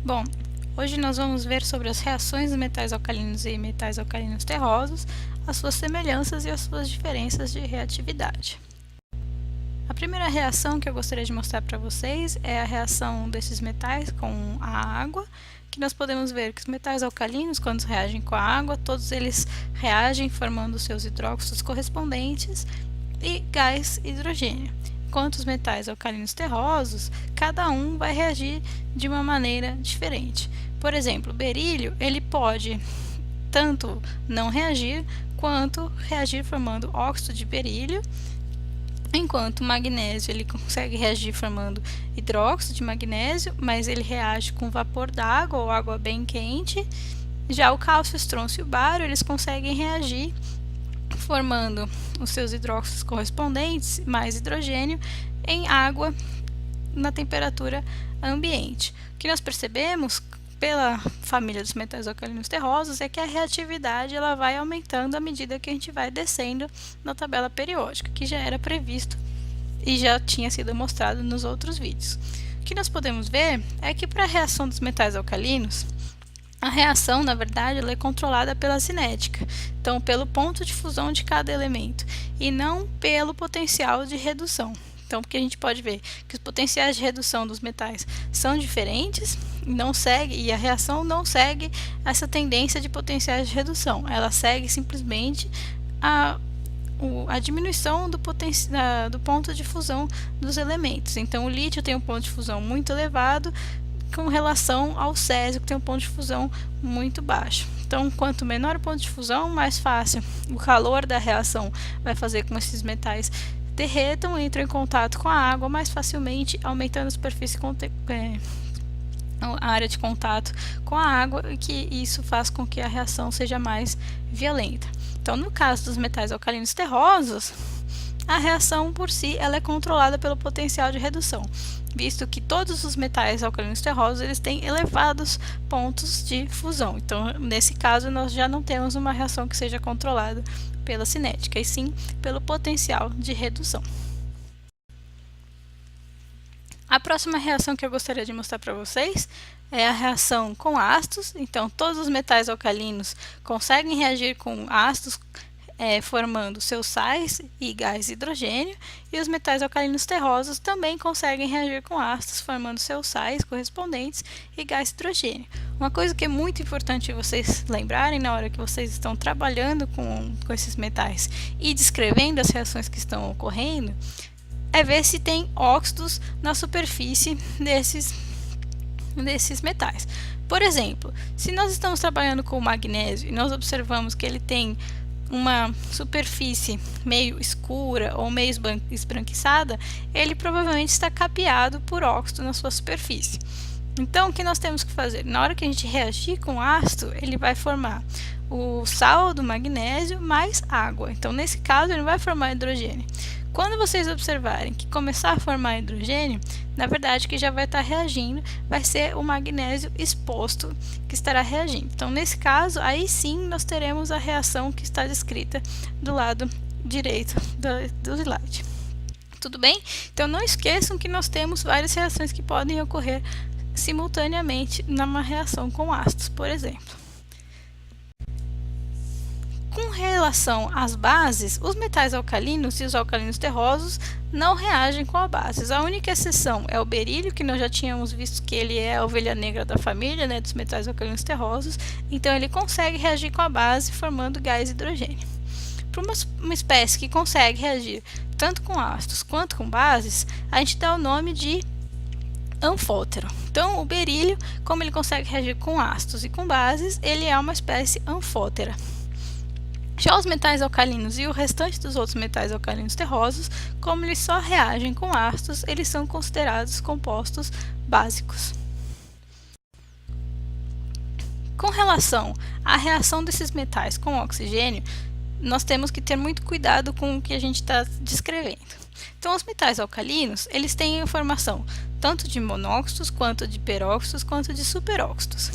Bom, hoje nós vamos ver sobre as reações dos metais alcalinos e metais alcalinos terrosos, as suas semelhanças e as suas diferenças de reatividade. A primeira reação que eu gostaria de mostrar para vocês é a reação desses metais com a água, que nós podemos ver que os metais alcalinos, quando reagem com a água, todos eles reagem formando seus hidróxidos correspondentes e gás hidrogênio. Enquanto os metais alcalinos terrosos, cada um vai reagir de uma maneira diferente. Por exemplo, o berílio, ele pode tanto não reagir, quanto reagir formando óxido de berílio, enquanto o magnésio ele consegue reagir formando hidróxido de magnésio, mas ele reage com vapor d'água ou água bem quente. Já o cálcio, estrôncio e o bário, eles conseguem reagir formando os seus hidróxidos correspondentes, mais hidrogênio, em água na temperatura ambiente. O que nós percebemos pela família dos metais alcalinos terrosos é que a reatividade ela vai aumentando à medida que a gente vai descendo na tabela periódica, que já era previsto e já tinha sido mostrado nos outros vídeos. O que nós podemos ver é que para a reação dos metais alcalinos, a reação, na verdade, ela é controlada pela cinética, então pelo ponto de fusão de cada elemento, e não pelo potencial de redução. Então, porque a gente pode ver que os potenciais de redução dos metais são diferentes, e a reação não segue essa tendência de potenciais de redução, ela segue simplesmente a diminuição do ponto de fusão dos elementos. Então, o lítio tem um ponto de fusão muito elevado, com relação ao césio, que tem um ponto de fusão muito baixo. Então, quanto menor o ponto de fusão, mais fácil o calor da reação vai fazer com que esses metais derretam, entram em contato com a água mais facilmente, aumentando a superfície, a área de contato com a água, e que isso faz com que a reação seja mais violenta. Então, no caso dos metais alcalinos terrosos, a reação por si ela é controlada pelo potencial de redução, visto que todos os metais alcalinos terrosos eles têm elevados pontos de fusão. Então, nesse caso, nós já não temos uma reação que seja controlada pela cinética, e sim pelo potencial de redução. A próxima reação que eu gostaria de mostrar para vocês é a reação com ácidos. Então, todos os metais alcalinos conseguem reagir com ácidos, formando seus sais e gás hidrogênio, e os metais alcalinos terrosos também conseguem reagir com ácidos, formando seus sais correspondentes e gás hidrogênio. Uma coisa que é muito importante vocês lembrarem na hora que vocês estão trabalhando com esses metais e descrevendo as reações que estão ocorrendo, é ver se tem óxidos na superfície desses metais. Por exemplo, se nós estamos trabalhando com o magnésio e nós observamos que ele tem uma superfície meio escura ou meio esbranquiçada, ele provavelmente está capeado por óxido na sua superfície. Então, o que nós temos que fazer? Na hora que a gente reagir com ácido, ele vai formar o sal do magnésio mais água. Então, nesse caso, ele não vai formar hidrogênio. Quando vocês observarem que começar a formar hidrogênio, na verdade, que já vai estar reagindo, vai ser o magnésio exposto que estará reagindo. Então, nesse caso, aí sim nós teremos a reação que está descrita do lado direito do slide. Tudo bem? Então, não esqueçam que nós temos várias reações que podem ocorrer simultaneamente numa reação com ácidos, por exemplo. Com relação às bases, os metais alcalinos e os alcalinos terrosos não reagem com as bases. A única exceção é o berílio, que nós já tínhamos visto que ele é a ovelha negra da família, dos metais alcalinos terrosos, então ele consegue reagir com a base, formando gás hidrogênio. Para uma espécie que consegue reagir tanto com ácidos quanto com bases, a gente dá o nome de anfótero. Então, o berílio, como ele consegue reagir com ácidos e com bases, ele é uma espécie anfótera. Já os metais alcalinos e o restante dos outros metais alcalinos terrosos, como eles só reagem com ácidos, eles são considerados compostos básicos. Com relação à reação desses metais com oxigênio, nós temos que ter muito cuidado com o que a gente está descrevendo. Então, os metais alcalinos, eles têm a formação tanto de monóxidos, quanto de peróxidos, quanto de superóxidos.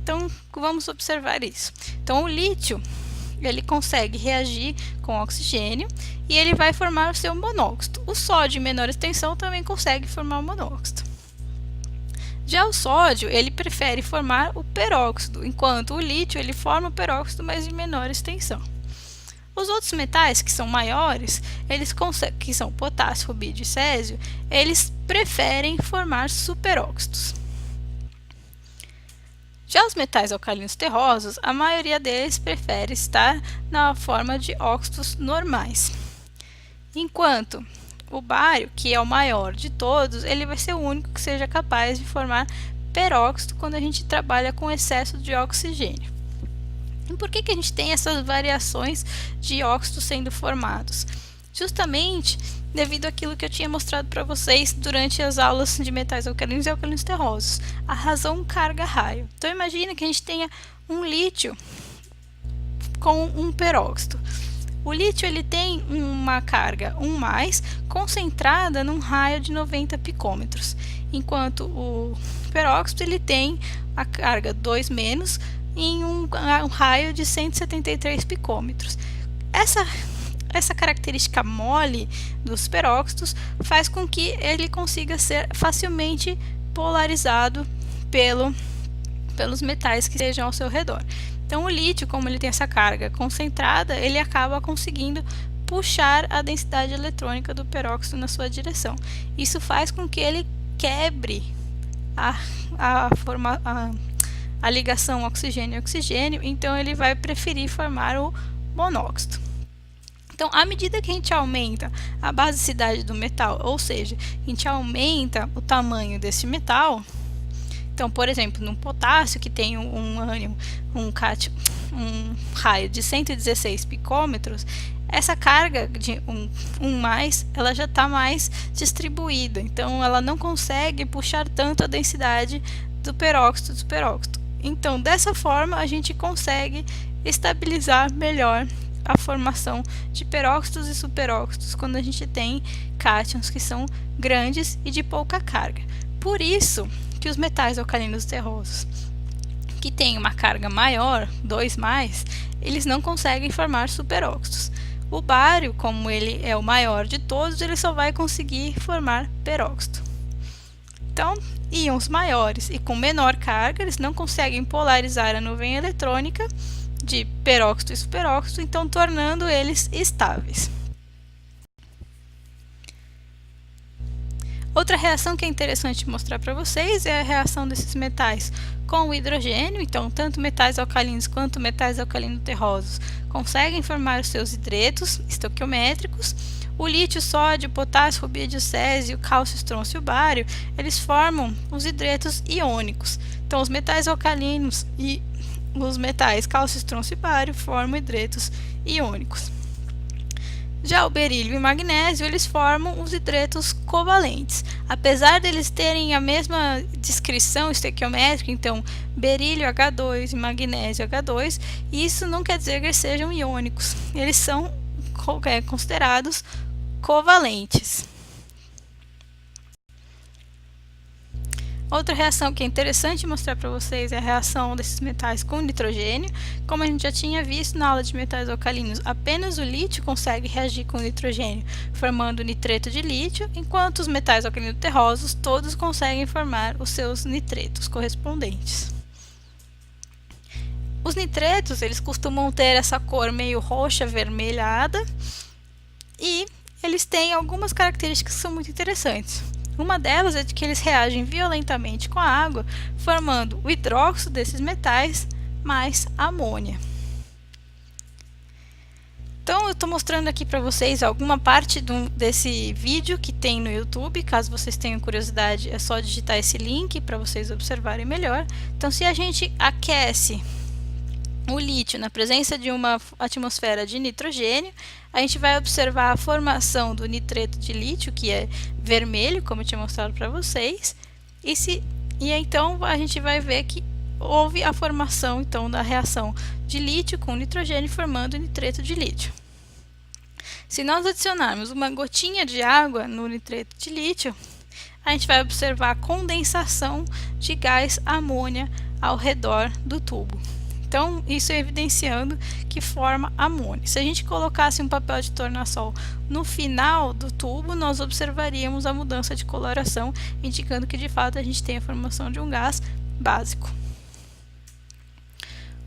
Então, vamos observar isso. Então, o lítio ele consegue reagir com oxigênio e ele vai formar o seu monóxido. O sódio em menor extensão também consegue formar o monóxido. Já o sódio, ele prefere formar o peróxido, enquanto o lítio ele forma o peróxido, mas em menor extensão. Os outros metais que são maiores, que são potássio, rubídio e césio, eles preferem formar superóxidos. Já os metais alcalinos terrosos, a maioria deles prefere estar na forma de óxidos normais. Enquanto o bário, que é o maior de todos, ele vai ser o único que seja capaz de formar peróxido quando a gente trabalha com excesso de oxigênio. E por que a gente tem essas variações de óxidos sendo formados? Justamente devido àquilo que eu tinha mostrado para vocês durante as aulas de metais alcalinos e alcalinos terrosos, a razão carga-raio. Então imagina que a gente tenha um lítio com um peróxido. O lítio ele tem uma carga 1+, concentrada num raio de 90 picômetros, enquanto o peróxido ele tem a carga 2- em um raio de 173 picômetros. Essa característica mole dos peróxidos faz com que ele consiga ser facilmente polarizado pelos metais que estejam ao seu redor. Então o lítio, como ele tem essa carga concentrada, ele acaba conseguindo puxar a densidade eletrônica do peróxido na sua direção. Isso faz com que ele quebre a ligação oxigênio-oxigênio, então ele vai preferir formar o monóxido. Então, à medida que a gente aumenta a basicidade do metal, ou seja, a gente aumenta o tamanho desse metal, então, por exemplo, no potássio, que tem um raio de 116 picômetros, essa carga de 1+, ela já está mais distribuída, então ela não consegue puxar tanto a densidade do peróxido. Então, dessa forma, a gente consegue estabilizar melhor a formação de peróxidos e superóxidos quando a gente tem cátions que são grandes e de pouca carga. Por isso que os metais alcalinos terrosos que têm uma carga maior, 2+, eles não conseguem formar superóxidos. O bário, como ele é o maior de todos, ele só vai conseguir formar peróxido. Então, íons maiores e com menor carga, eles não conseguem polarizar a nuvem eletrônica de peróxido e superóxido, então tornando eles estáveis. Outra reação que é interessante mostrar para vocês é a reação desses metais com o hidrogênio. Então, tanto metais alcalinos quanto metais alcalinos terrosos conseguem formar os seus hidretos estoquiométricos. O lítio, sódio, potássio, rubídio, césio, cálcio, estrôncio e bário, eles formam os hidretos iônicos. Então, os metais alcalinos e os metais cálcio, estrôncio e bário formam hidretos iônicos. Já o berílio e o magnésio, eles formam os hidretos covalentes. Apesar deles terem a mesma descrição estequiométrica, então berílio H2 e magnésio H2, isso não quer dizer que eles sejam iônicos. Eles são considerados covalentes. Outra reação que é interessante mostrar para vocês é a reação desses metais com nitrogênio. Como a gente já tinha visto na aula de metais alcalinos, apenas o lítio consegue reagir com o nitrogênio, formando nitreto de lítio, enquanto os metais alcalinos terrosos todos conseguem formar os seus nitretos correspondentes. Os nitretos, eles costumam ter essa cor meio roxa avermelhada e eles têm algumas características que são muito interessantes. Uma delas é de que eles reagem violentamente com a água, formando o hidróxido desses metais mais amônia. Então, eu estou mostrando aqui para vocês alguma parte desse vídeo que tem no YouTube. Caso vocês tenham curiosidade, é só digitar esse link para vocês observarem melhor. Então, se a gente aquece o lítio na presença de uma atmosfera de nitrogênio, a gente vai observar a formação do nitreto de lítio, que é vermelho, como eu tinha mostrado para vocês, e então a gente vai ver que houve a formação então da reação de lítio com nitrogênio formando nitreto de lítio. Se nós adicionarmos uma gotinha de água no nitreto de lítio, a gente vai observar a condensação de gás amônia ao redor do tubo. Então, isso é evidenciando que forma amônio. Se a gente colocasse um papel de tornassol no final do tubo, nós observaríamos a mudança de coloração, indicando que de fato a gente tem a formação de um gás básico.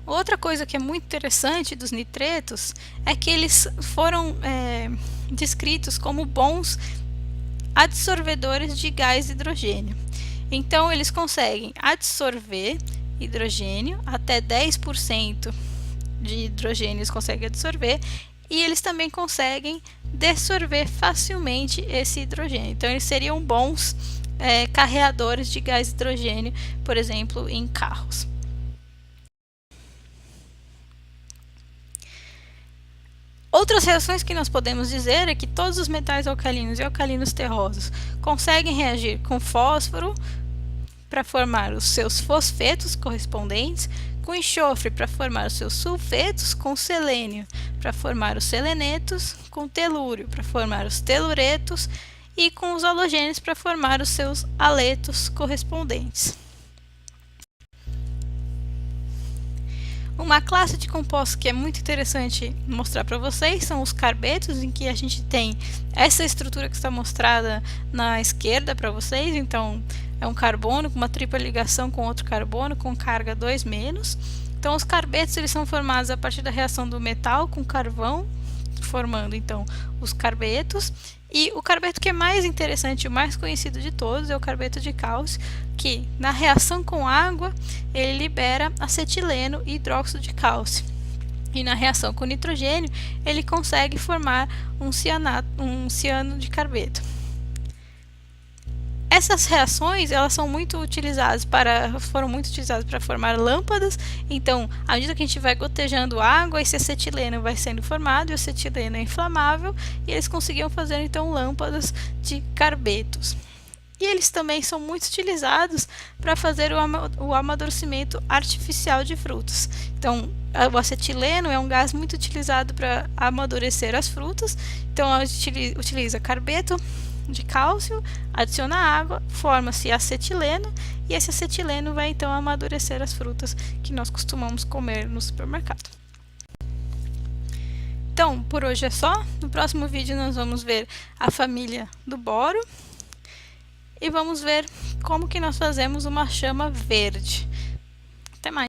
Outra coisa que é muito interessante dos nitretos é que eles foram descritos como bons adsorvedores de gás hidrogênio. Então, eles conseguem absorver hidrogênio, até 10% de hidrogênio eles conseguem absorver, e eles também conseguem dessorver facilmente esse hidrogênio. Então, eles seriam bons carreadores de gás hidrogênio, por exemplo, em carros. Outras reações que nós podemos dizer é que todos os metais alcalinos e alcalinos terrosos conseguem reagir com fósforo para formar os seus fosfetos correspondentes, com enxofre para formar os seus sulfetos, com selênio para formar os selenetos, com telúrio para formar os teluretos e com os halogênios para formar os seus haletos correspondentes. Uma classe de compostos que é muito interessante mostrar para vocês são os carbetos, em que a gente tem essa estrutura que está mostrada na esquerda para vocês. Então, é um carbono com uma tripla ligação com outro carbono com carga 2-. Então, os carbetos eles são formados a partir da reação do metal com carvão, formando então os carbetos. E o carbeto que é mais interessante, o mais conhecido de todos, é o carbeto de cálcio, que na reação com água ele libera acetileno e hidróxido de cálcio. E na reação com nitrogênio ele consegue formar um ciano de carbeto. Essas reações elas foram muito utilizadas para formar lâmpadas. Então, à medida que a gente vai gotejando água, esse acetileno vai sendo formado, e o acetileno é inflamável, e eles conseguiam fazer então lâmpadas de carbetos. E eles também são muito utilizados para fazer o amadurecimento artificial de frutas. Então, o acetileno é um gás muito utilizado para amadurecer as frutas. Então, a gente utiliza carbeto de cálcio, adiciona água, forma-se acetileno, e esse acetileno vai então amadurecer as frutas que nós costumamos comer no supermercado. Então, por hoje é só. No próximo vídeo nós vamos ver a família do boro e vamos ver como que nós fazemos uma chama verde. Até mais!